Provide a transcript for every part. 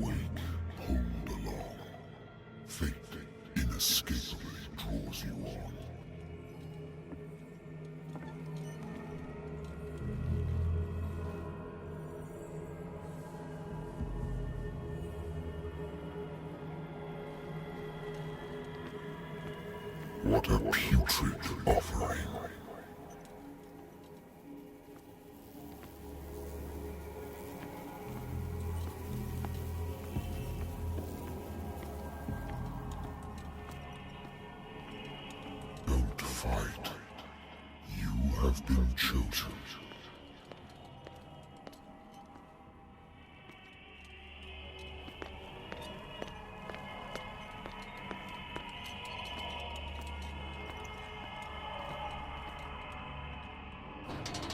wake, pulled along. Fate inescapably draws you on. What a putrid offering. Don't fight. You have been chosen.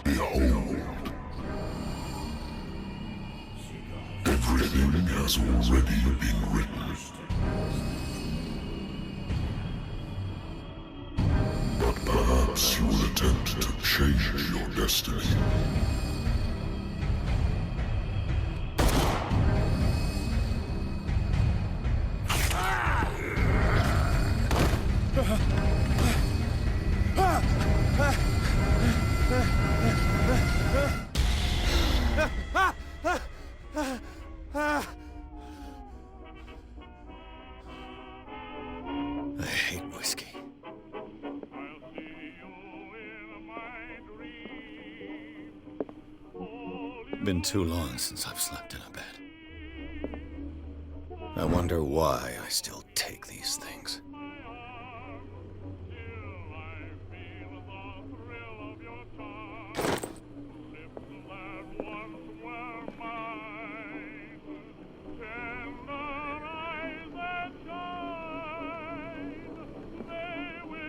Behold. Everything has already been written. But perhaps you will attempt to change your destiny. I hate whiskey. Been too long since I've slept in a bed. I wonder why I still take these things.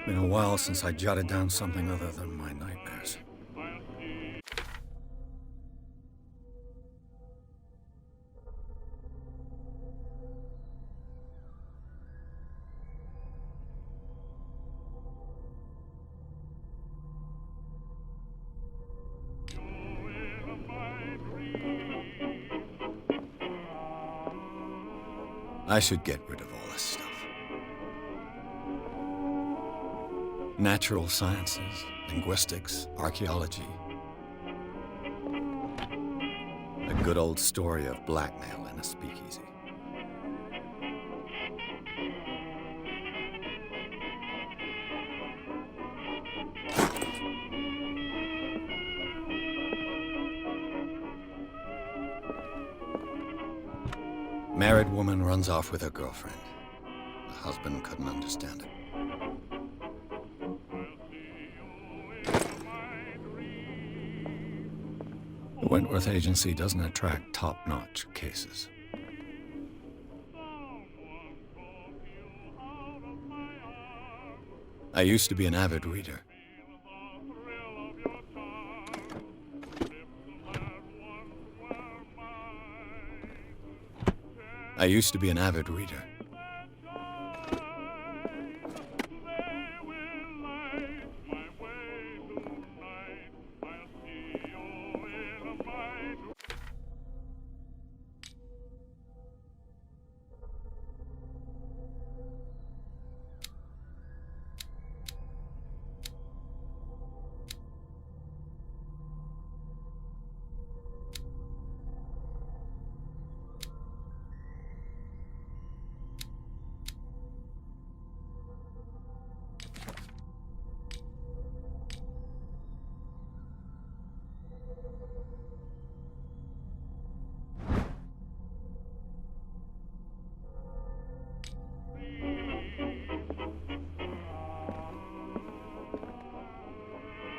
Been a while since I jotted down something other than my nightmares. I should get rid of all this stuff. Natural sciences, linguistics, archaeology. A good old story of blackmail in a speakeasy. Married woman runs off with her girlfriend. The husband couldn't understand it. The Wentworth Agency doesn't attract top-notch cases. I used to be an avid reader. I used to be an avid reader.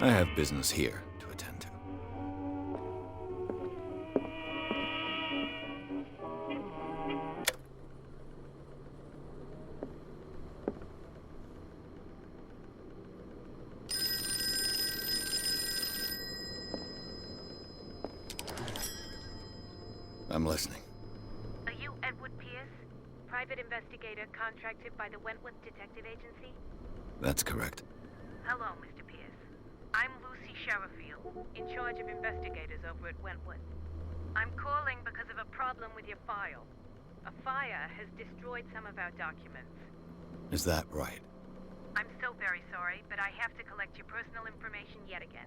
I have business here to attend to. I'm listening. Are you Edward Pierce, private investigator contracted by the Wentworth Detective Agency? That's correct. Hello, Mr. Pierce. I'm Lucy Sherifield, in charge of investigators over at Wentworth. I'm calling because of a problem with your file. A fire has destroyed some of our documents. Is that right? I'm so very sorry, but I have to collect your personal information yet again.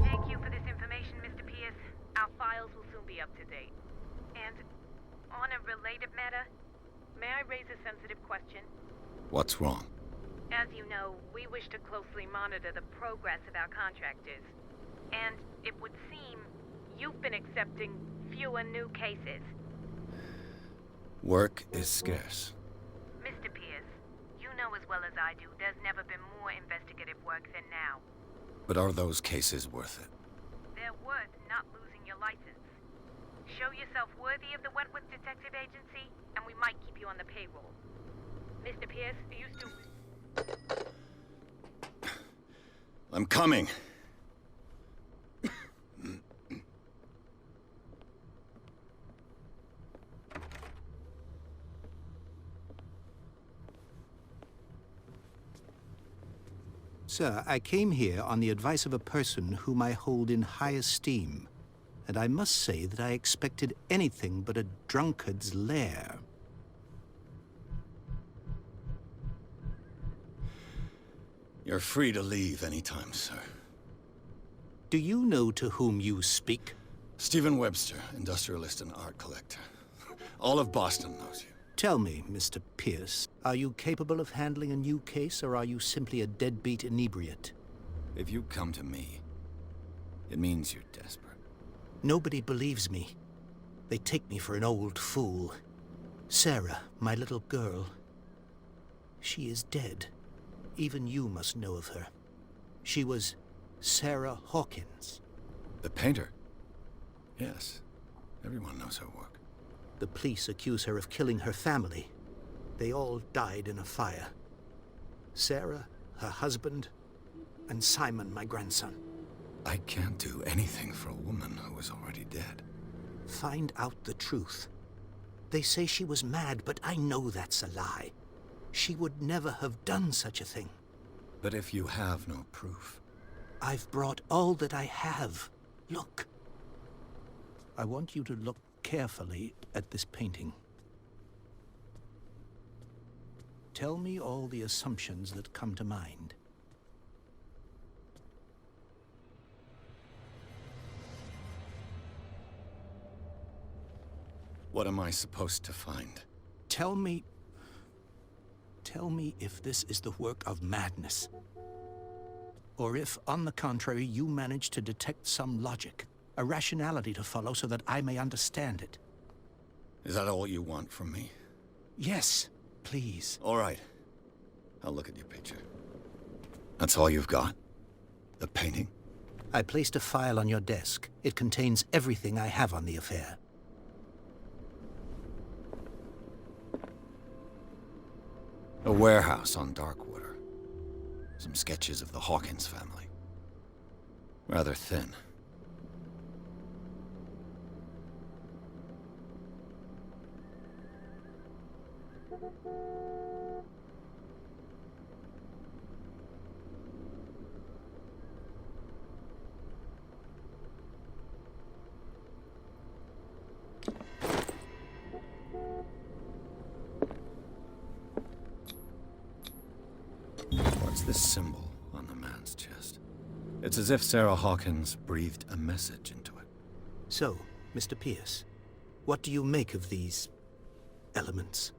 Thank you for this information, Mr. Pierce. Our files will soon be up to date. And on a related matter, may I raise a sensitive question? What's wrong? As you know, we wish to closely monitor the progress of our contractors. And it would seem you've been accepting fewer new cases. Work is scarce. Mr. Pierce, you know as well as I do, there's never been more investigative work than now. But are those cases worth it? They're worth not losing your license. Show yourself worthy of the Wentworth Detective Agency, and we might keep you on the payroll. Mr. Pierce, are you still... I'm coming. Sir, I came here on the advice of a person whom I hold in high esteem, and I must say that I expected anything but a drunkard's lair. You're free to leave anytime, sir. Do you know to whom you speak? Stephen Webster, industrialist and art collector. All of Boston knows you. Tell me, Mr. Pierce, are you capable of handling a new case, or are you simply a deadbeat inebriate? If you come to me, it means you're desperate. Nobody believes me. They take me for an old fool. Sarah, my little girl, she is dead. Even you must know of her. She was Sarah Hawkins. The painter? Yes. Everyone knows her work. The police accuse her of killing her family. They all died in a fire. Sarah, her husband, and Simon, my grandson. I can't do anything for a woman who is already dead. Find out the truth. They say she was mad, but I know that's a lie. She would never have done such a thing. But if you have no proof... I've brought all that I have. Look. I want you to look carefully at this painting. Tell me all the assumptions that come to mind. What am I supposed to find? Tell me if this is the work of madness. Or if, on the contrary, you manage to detect some logic, a rationality to follow so that I may understand it. Is that all you want from me? Yes, please. All right. I'll look at your picture. That's all you've got? The painting? I placed a file on your desk. It contains everything I have on the affair. A warehouse on Darkwater. Some sketches of the Hawkins family. Rather thin. What's this symbol on the man's chest? It's as if Sarah Hawkins breathed a message into it. So, Mr. Pierce, what do you make of these elements?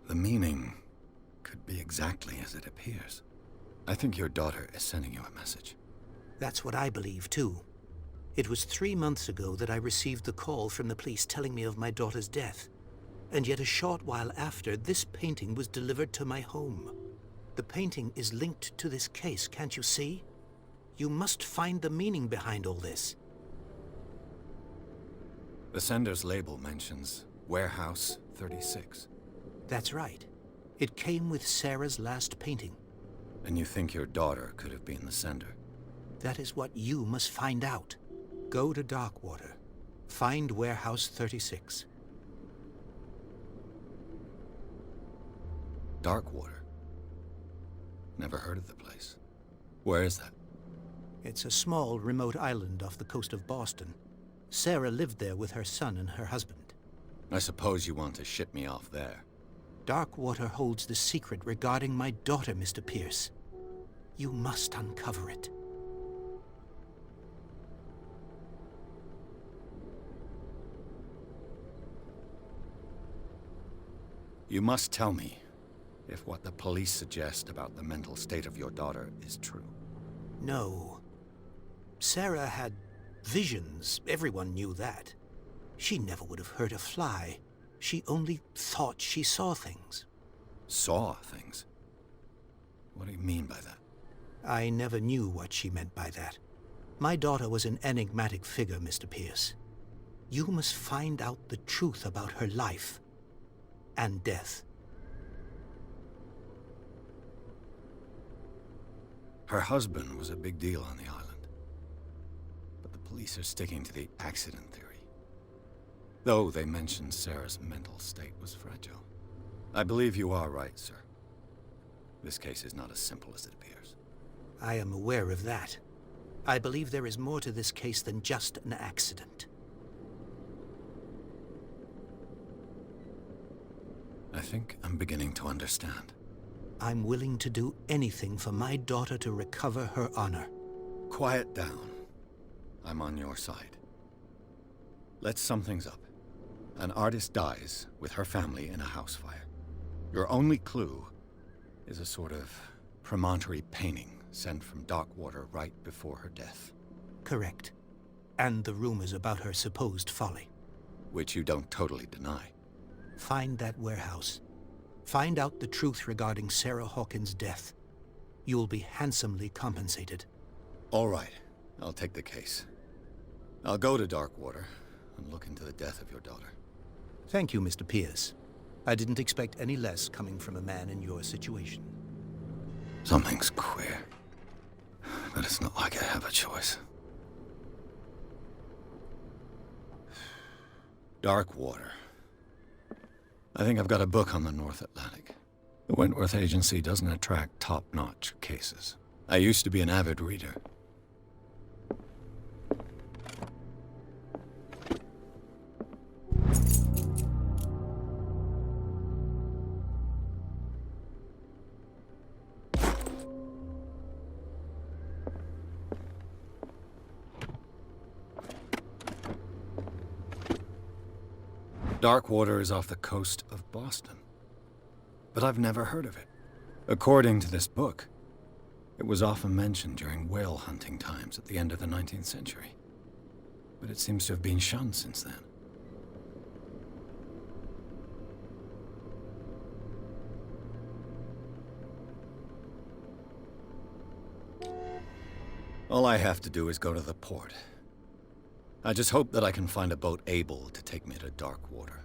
The meaning could be exactly as it appears. I think your daughter is sending you a message. That's what I believe, too. It was 3 months ago that I received the call from the police telling me of my daughter's death. And yet a short while after, this painting was delivered to my home. The painting is linked to this case, can't you see? You must find the meaning behind all this. The sender's label mentions Warehouse 36. That's right. It came with Sarah's last painting. And you think your daughter could have been the sender? That is what you must find out. Go to Darkwater. Find Warehouse 36. Darkwater? Never heard of the place. Where is that? It's a small, remote island off the coast of Boston. Sarah lived there with her son and her husband. I suppose you want to ship me off there. Darkwater holds the secret regarding my daughter, Mr. Pierce. You must uncover it. You must tell me if what the police suggest about the mental state of your daughter is true. No. Sarah had visions. Everyone knew that. She never would have hurt a fly. She only thought she saw things. Saw things? What do you mean by that? I never knew what she meant by that. My daughter was an enigmatic figure, Mr. Pierce. You must find out the truth about her life and death. Her husband was a big deal on the island. But the police are sticking to the accident theory. Though they mentioned Sarah's mental state was fragile. I believe you are right, sir. This case is not as simple as it appears. I am aware of that. I believe there is more to this case than just an accident. I think I'm beginning to understand. I'm willing to do anything for my daughter to recover her honor. Quiet down. I'm on your side. Let's sum things up. An artist dies with her family in a house fire. Your only clue is a sort of promontory painting sent from Darkwater right before her death. Correct. And the rumors about her supposed folly. Which you don't totally deny. Find that warehouse. Find out the truth regarding Sarah Hawkins' death. You'll be handsomely compensated. All right. I'll take the case. I'll go to Darkwater and look into the death of your daughter. Thank you, Mr. Pierce. I didn't expect any less coming from a man in your situation. Something's queer. But it's not like I have a choice. Darkwater. I think I've got a book on the North Atlantic. The Wentworth Agency doesn't attract top-notch cases. I used to be an avid reader. Darkwater is off the coast of Boston. But I've never heard of it. According to this book, it was often mentioned during whale hunting times at the end of the 19th century. But it seems to have been shunned since then. All I have to do is go to the port. I just hope that I can find a boat able to take me to Darkwater.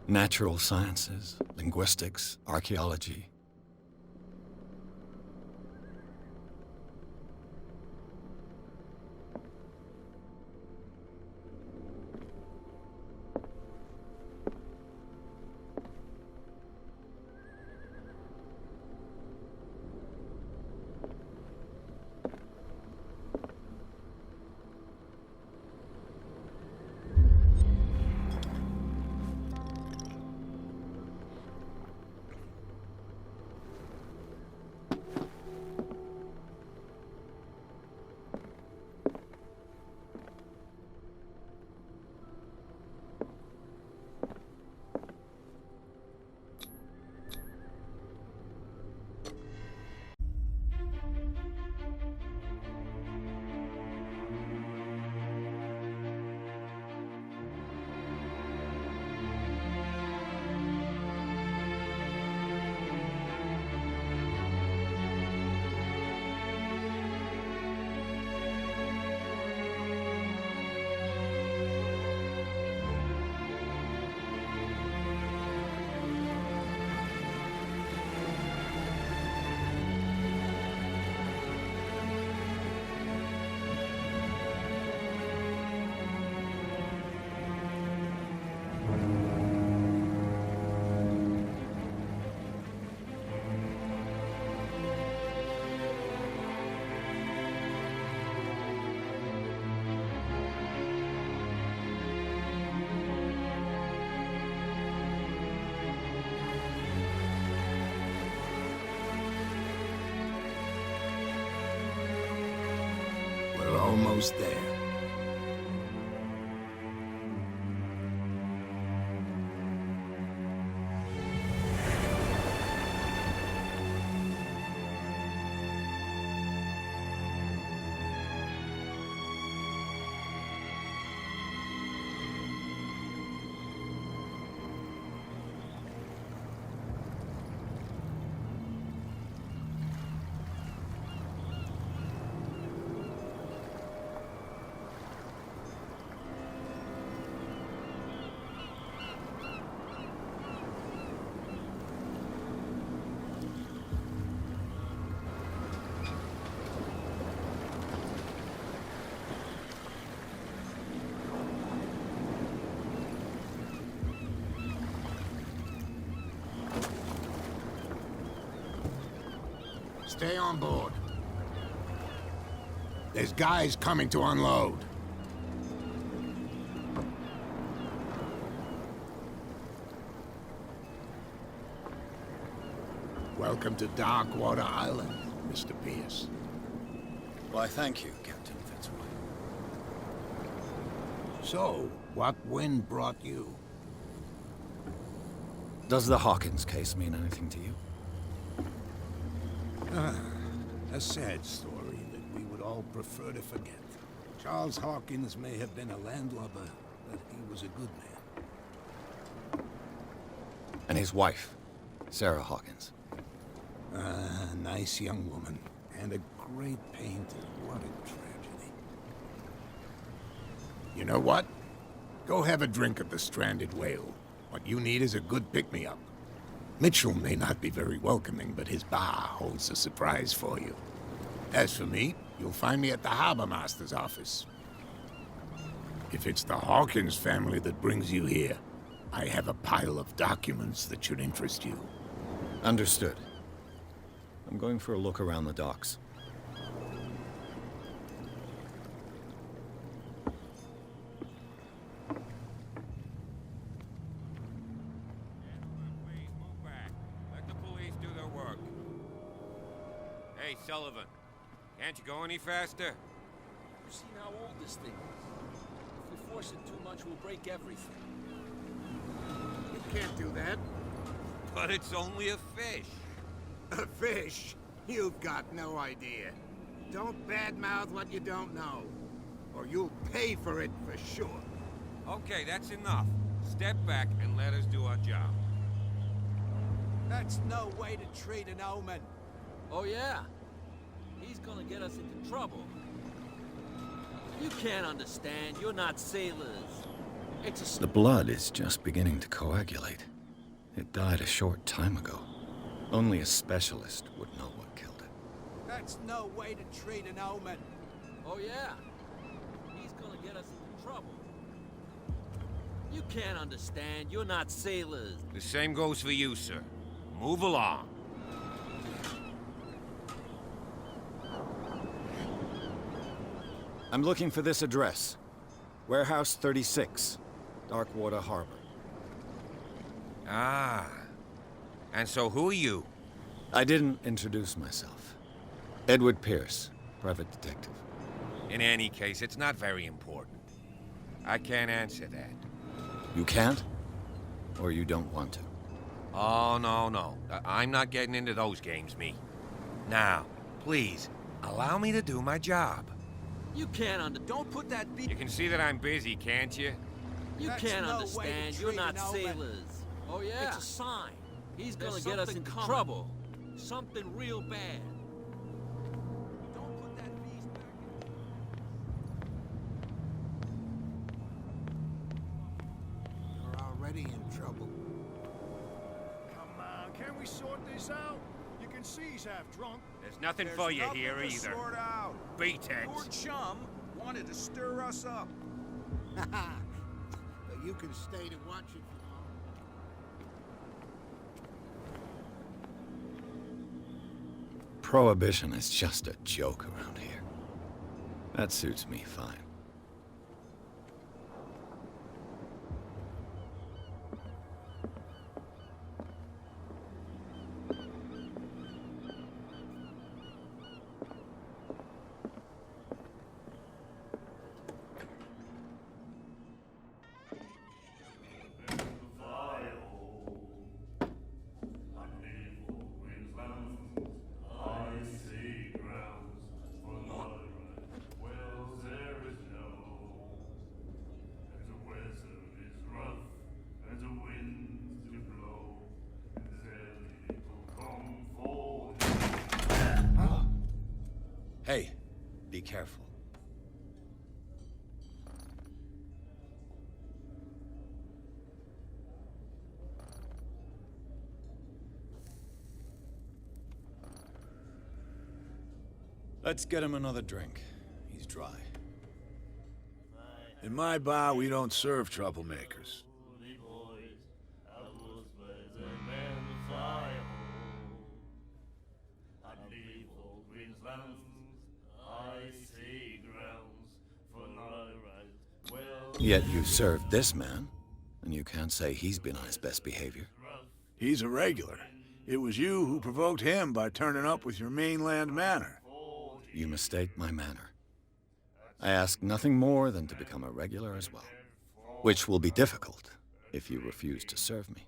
Natural sciences, linguistics, archaeology. almost there. Stay on board. There's guys coming to unload. Welcome to Darkwater Island, Mr. Pierce. Why, thank you, Captain Fitzroy. So, what wind brought you? Does the Hawkins case mean anything to you? A sad story that we would all prefer to forget. Charles Hawkins may have been a landlubber, but he was a good man. And his wife, Sarah Hawkins. Nice young woman, and a great painter. What a tragedy. You know what? Go have a drink at the Stranded Whale. What you need is a good pick-me-up. Mitchell may not be very welcoming, but his bar holds a surprise for you. As for me, you'll find me at the Harbor Master's office. If it's the Hawkins family that brings you here, I have a pile of documents that should interest you. Understood. I'm going for a look around the docks. Hey, Sullivan. Can't you go any faster? You've seen how old this thing is. If we force it too much, we'll break everything. You can't do that. But it's only a fish. A fish? You've got no idea. Don't badmouth what you don't know, or you'll pay for it for sure. Okay, that's enough. Step back and let us do our job. That's no way to treat an omen. Oh, yeah? He's gonna get us into trouble. You can't understand. You're not sailors. It's a... The blood is just beginning to coagulate. It died a short time ago. Only a specialist would know what killed it. That's no way to treat an omen. Oh, yeah? He's gonna get us into trouble. You can't understand. You're not sailors. The same goes for you, sir. Move along. I'm looking for this address. Warehouse 36, Darkwater Harbor. Ah. And so who are you? I didn't introduce myself. Edward Pierce, private detective. In any case, it's not very important. I can't answer that. You can't? Or you don't want to? Oh, no. I'm not getting into those games, me. Now, please, allow me to do my job. You can't Don't put that beat. You can see that I'm busy, can't you? You That's can't no way to understand. You're treat not an omen. sailors. Oh, yeah? It's a sign. He's gonna There's get us something into coming. trouble. Something real bad. Don't put that beast back in. You're already in trouble. Come on, can we sort this out? You can see he's half drunk. There's nothing for you nothing here to either. sort out. Beat Your it. chum wanted to stir us up. But you can stay to watch it from home. Prohibition is just a joke around here. That suits me fine. careful. Let's get him another drink. He's dry. In my bar, we don't serve troublemakers. Yet you served this man, and you can't say he's been on his best behavior. He's a regular. It was you who provoked him by turning up with your mainland manner. You mistake my manner. I ask nothing more than to become a regular as well, which will be difficult if you refuse to serve me.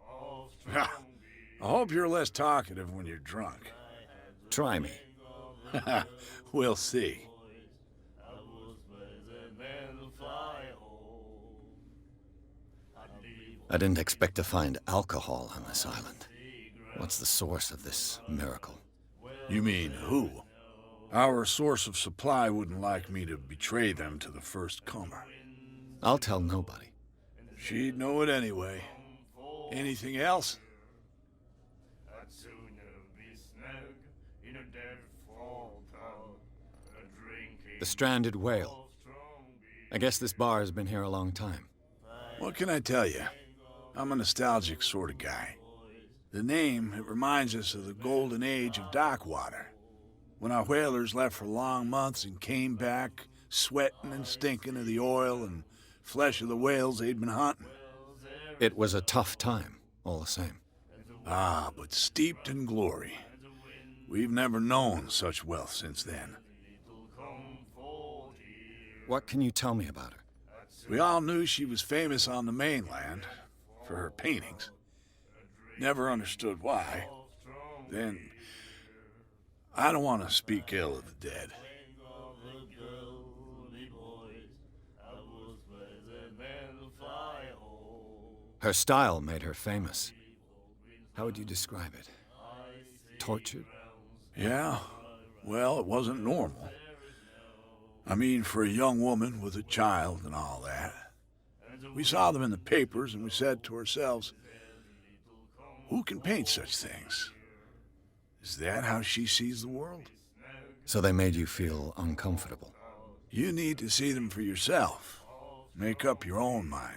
I hope you're less talkative when you're drunk. Try me. We'll see. I didn't expect to find alcohol on this island. What's the source of this miracle? You mean who? Our source of supply wouldn't like me to betray them to the first comer. I'll tell nobody. She'd know it anyway. Anything else? The stranded whale. I guess this bar has been here a long time. What can I tell you? I'm a nostalgic sort of guy. The name, it reminds us of the golden age of dockwater. When our whalers left for long months and came back, sweating and stinking of the oil and flesh of the whales they'd been hunting. It was a tough time, all the same. Ah, but steeped in glory. We've never known such wealth since then. What can you tell me about her? We all knew she was famous on the mainland for her paintings. Never understood why. Then, I don't want to speak ill of the dead. Her style made her famous. How would you describe it? Tortured? Yeah, well, it wasn't normal. I mean, for a young woman with a child and all that. We saw them in the papers and we said to ourselves, who can paint such things? Is that how she sees the world? So they made you feel uncomfortable. You need to see them for yourself. Make up your own mind.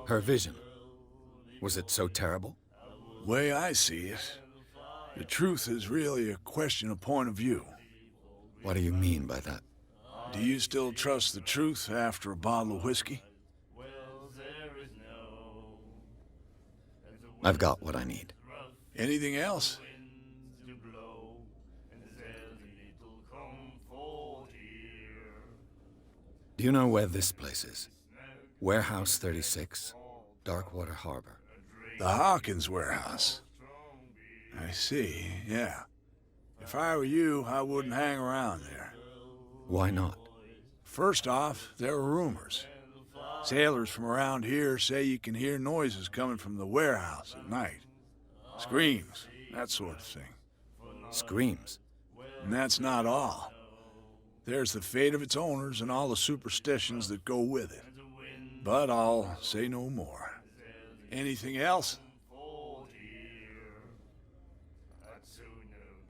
Her vision. Was it so terrible? Way I see it, the truth is really a question of point of view. What do you mean by that? Do you still trust the truth after a bottle of whiskey? I've got what I need. Anything else? Do you know where this place is? Warehouse 36, Darkwater Harbor. The Hawkins warehouse. I see, yeah. If I were you, I wouldn't hang around there. Why not? First off, there are rumors. Sailors from around here say you can hear noises coming from the warehouse at night. Screams, that sort of thing. Screams? And that's not all. There's the fate of its owners and all the superstitions that go with it. But I'll say no more. Anything else?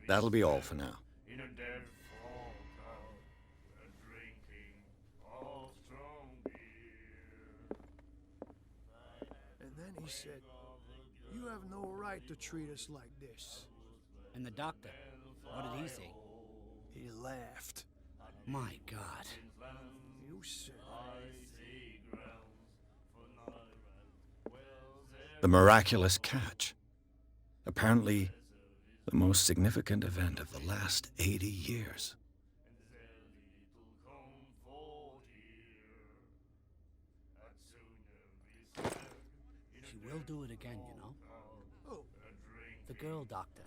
That'll be all for now. And then he said, "You have no right to treat us like this." And the doctor, what did he say? He laughed. My God. You said The miraculous catch. Apparently, the most significant event of the last 80 years. She will do it again, you know? Oh. The girl doctor.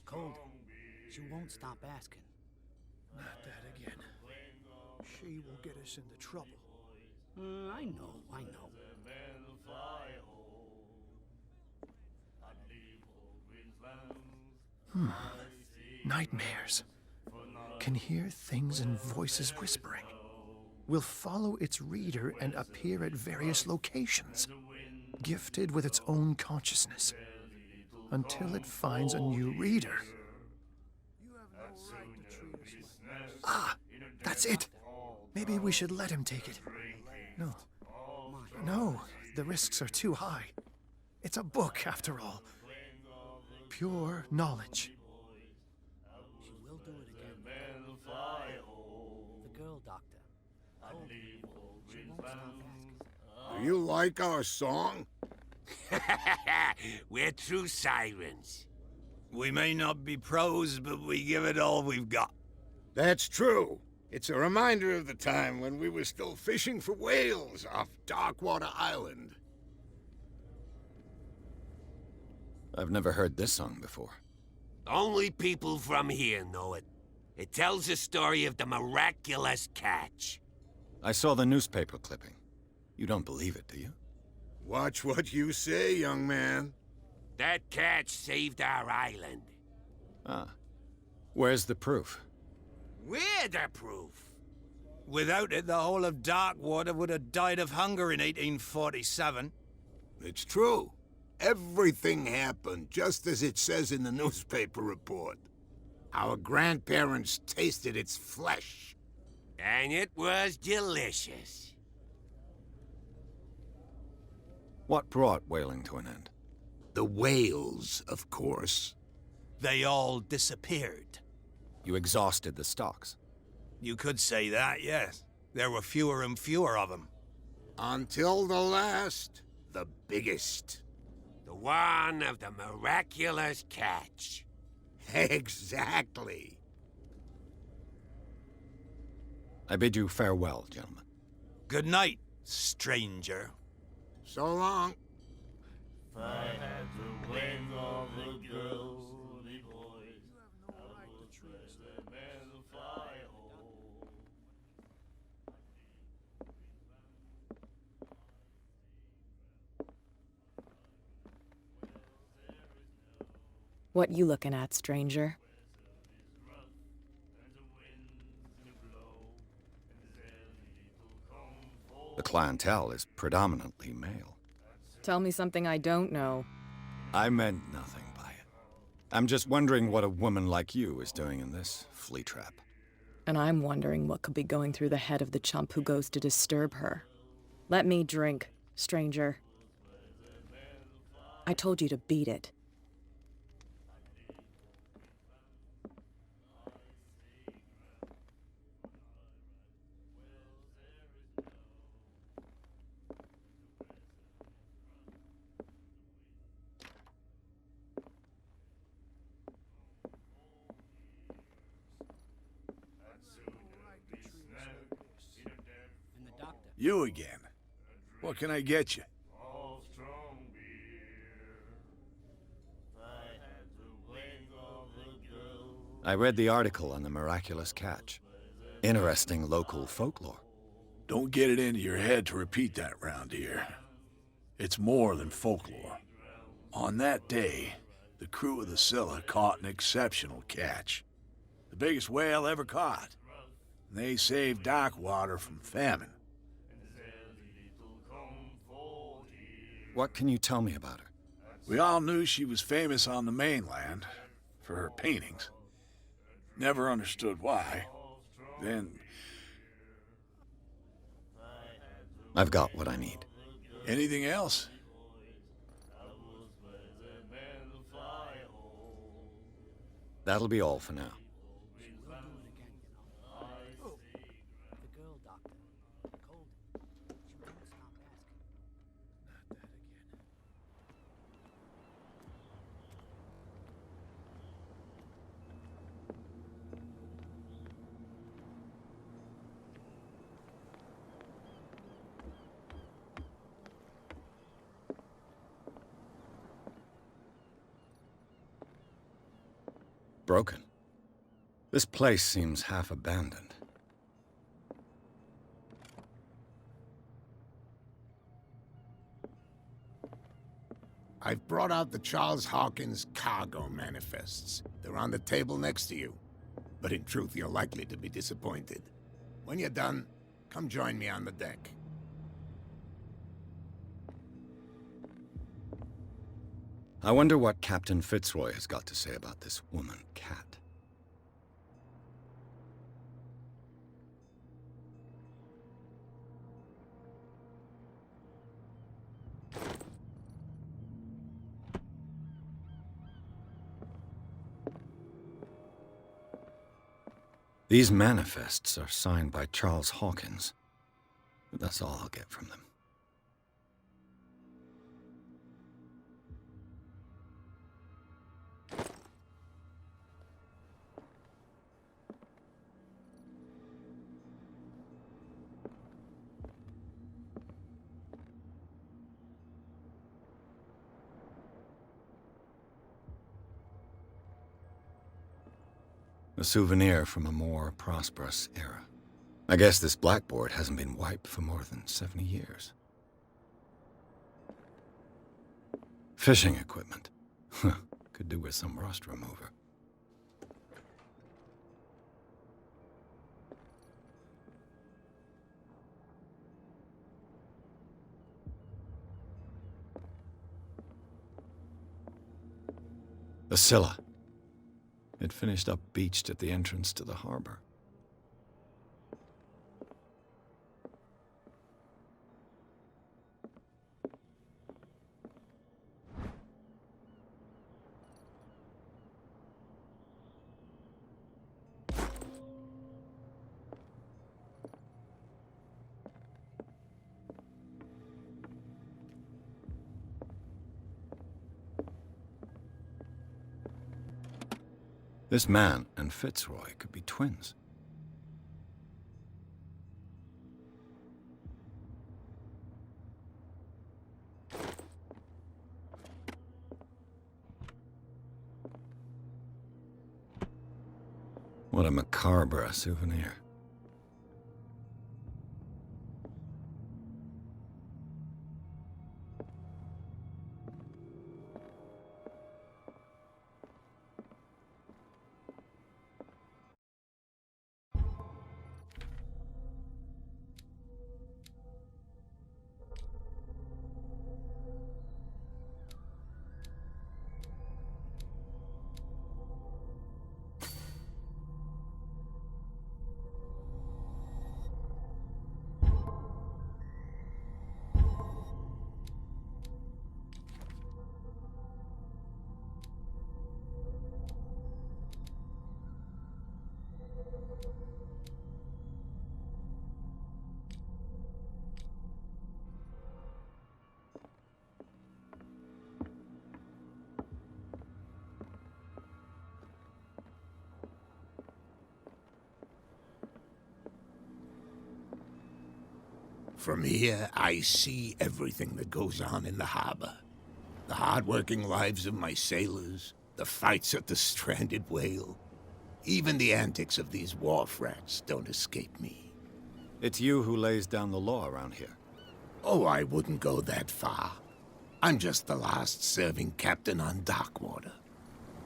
Cold. She won't stop asking. Not that again. She will get us into trouble. I know. nightmares. Can hear things and voices whispering. Will follow its reader and appear at various locations, gifted with its own consciousness, until it finds a new reader. Ah, that's it. Maybe we should let him take it. No. No, the risks are too high. It's a book, after all. Pure knowledge. She will do it again. The girl, Doctor. Cold. She won't stop asking. Do you like our song? We're true sirens. We may not be pros, but we give it all we've got. That's true. It's a reminder of the time when we were still fishing for whales off Darkwater Island. I've never heard this song before. Only people from here know it. It tells the story of the miraculous catch. I saw the newspaper clipping. You don't believe it, do you? Watch what you say, young man. That catch saved our island. Ah. Where's the proof? We're the proof. Without it, the whole of Darkwater would have died of hunger in 1847. It's true. Everything happened just as it says in the newspaper report. Our grandparents tasted its flesh. And it was delicious. What brought whaling to an end? The whales, of course. They all disappeared. You exhausted the stocks. You could say that, yes. There were fewer and fewer of them. Until the last, the biggest. The one of the miraculous catch. Exactly. I bid you farewell, gentlemen. Good night, stranger. So long. If I had the wings of the girls, the boys, I would dress them and fly home. What you looking at, stranger? The clientele is predominantly male. Tell me something I don't know. I meant nothing by it. I'm just wondering what a woman like you is doing in this flea trap. And I'm wondering what could be going through the head of the chump who goes to disturb her. Let me drink, stranger. I told you to beat it. And the doctor. You again. What can I get you? I read the article on the miraculous catch. Interesting local folklore. Don't get it into your head to repeat that round here. It's more than folklore. On that day, the crew of the Scylla caught an exceptional catch. The biggest whale ever caught. And they saved Darkwater from famine. What can you tell me about her? We all knew she was famous on the mainland for her paintings. Never understood why. Then... I've got what I need. anything else? That'll be all for now. The girl, Doctor. Cold. She won't stop asking. Broken. This place seems half abandoned. I've brought out the Charles Hawkins cargo manifests. They're on the table next to you. But in truth, you're likely to be disappointed. When you're done, come join me on the deck. I wonder what Captain Fitzroy has got to say about this woman, Cat. These manifests are signed by Charles Hawkins, but that's all I'll get from them. A souvenir from a more prosperous era. I guess this blackboard hasn't been wiped for more than 70 years. Fishing equipment. Could do with some rust remover. The Scylla. It finished up beached at the entrance to the harbor. This man and Fitzroy could be twins. What a macabre souvenir. From here, I see everything that goes on in the harbor. The hard-working lives of my sailors, the fights at the stranded whale. Even the antics of these wharf rats don't escape me. It's you who lays down the law around here. Oh, I wouldn't go that far. I'm just the last serving captain on Darkwater.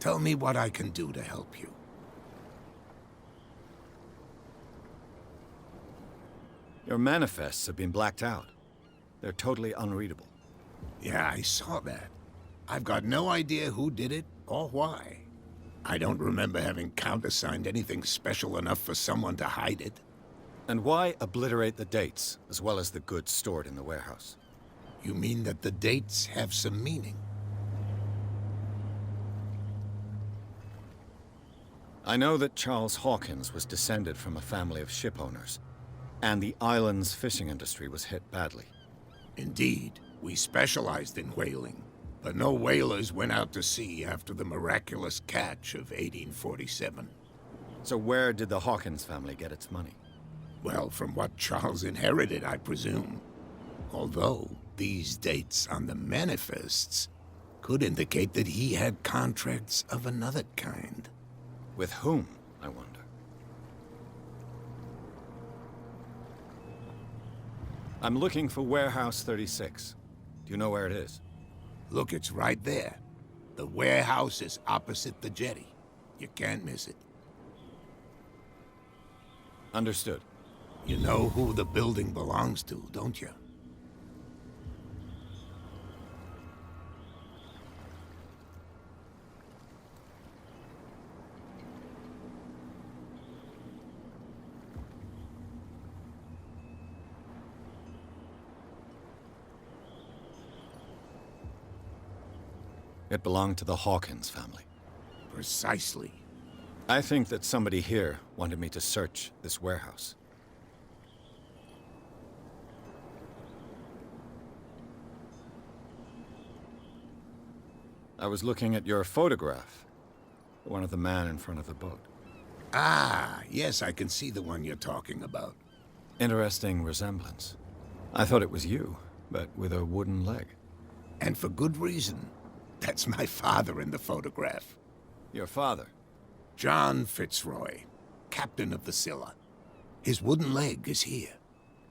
Tell me what I can do to help you. Your manifests have been blacked out. They're totally unreadable. Yeah, I saw that. I've got no idea who did it or why. I don't remember having countersigned anything special enough for someone to hide it. And why obliterate the dates, as well as the goods stored in the warehouse? You mean that the dates have some meaning? I know that Charles Hawkins was descended from a family of ship owners, and the island's fishing industry was hit badly. Indeed, we specialized in whaling, but no whalers went out to sea after the miraculous catch of 1847. So where did the Hawkins family get its money? Well, from what Charles inherited, I presume. Although, these dates on the manifests could indicate that he had contracts of another kind. With whom, I wonder? I'm looking for Warehouse 36. Do you know where it is? Look, it's right there. The warehouse is opposite the jetty. You can't miss it. Understood. You know who the building belongs to, don't you? It belonged to the Hawkins family. Precisely. I think that somebody here wanted me to search this warehouse. I was looking at your photograph. One of the man in front of the boat. Ah, yes, I can see the one you're talking about. Interesting resemblance. I thought it was you, but with a wooden leg. And for good reason. That's my father in the photograph. Your father? John Fitzroy, captain of the Scylla. His wooden leg is here.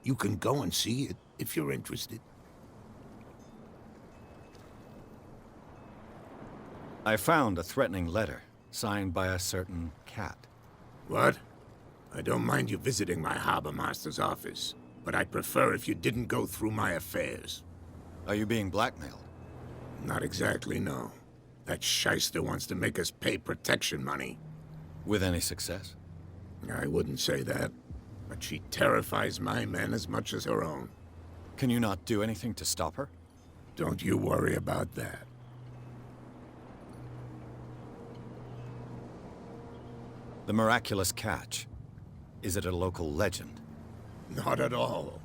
You can go and see it if you're interested. I found a threatening letter, signed by a certain cat. What? I don't mind you visiting my harbor master's office, but I'd prefer if you didn't go through my affairs. Are you being blackmailed? Not exactly, no. That shyster wants to make us pay protection money. With any success? I wouldn't say that, but she terrifies my men as much as her own. Can you not do anything to stop her? Don't you worry about that. The miraculous catch. Is it a local legend? Not at all.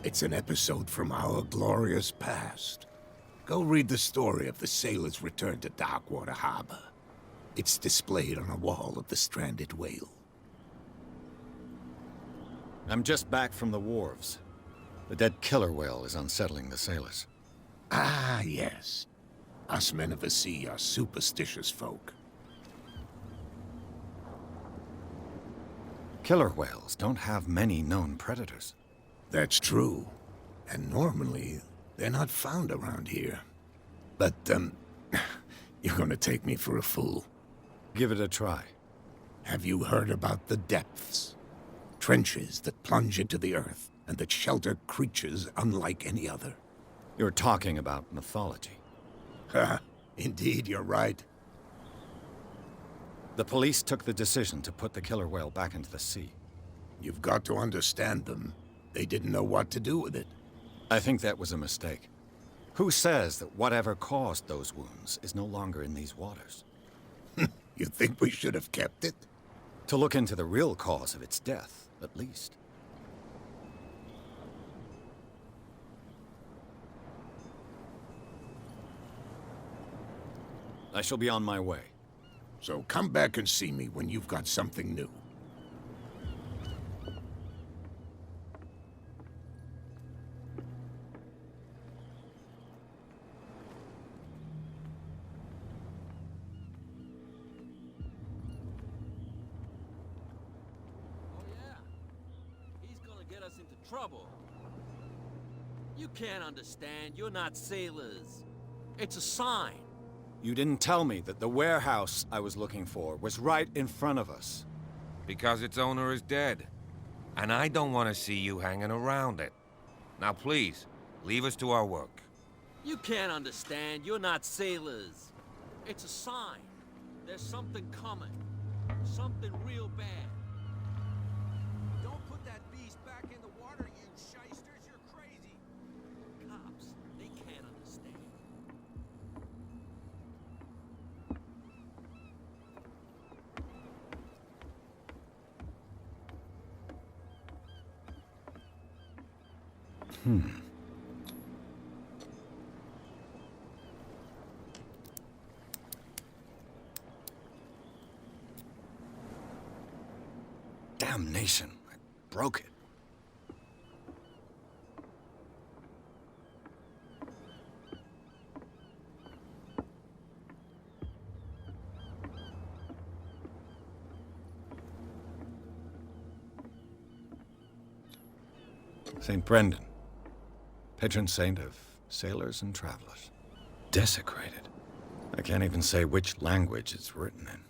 It's an episode from our glorious past. Go read the story of the sailor's return to Darkwater Harbor. It's displayed on a wall of the stranded whale. I'm just back from the wharves. The dead killer whale is unsettling the sailors. Ah, yes. Us men of the sea are superstitious folk. Killer whales don't have many known predators. That's true. And normally, they're not found around here. But, you're gonna take me for a fool. Give it a try. Have you heard about the depths? Trenches that plunge into the earth and that shelter creatures unlike any other. You're talking about mythology. Ha! Indeed, you're right. The police took the decision to put the killer whale back into the sea. You've got to understand them. They didn't know what to do with it. I think that was a mistake. Who says that whatever caused those wounds is no longer in these waters? You think we should have kept it? To look into the real cause of its death, at least. I shall be on my way. So come back and see me when you've got something new. Trouble. You can't understand. You're not sailors. It's a sign. You didn't tell me that the warehouse I was looking for was right in front of us. Because its owner is dead. And I don't want to see you hanging around it. Now please, leave us to our work. You can't understand. You're not sailors. It's a sign. There's something coming. Something real bad. Don't put that beast back in the water, you shysters. You're crazy. Cops, they can't understand. Damnation. I broke it. St. Brendan, patron saint of sailors and travelers. Desecrated. I can't even say which language it's written in.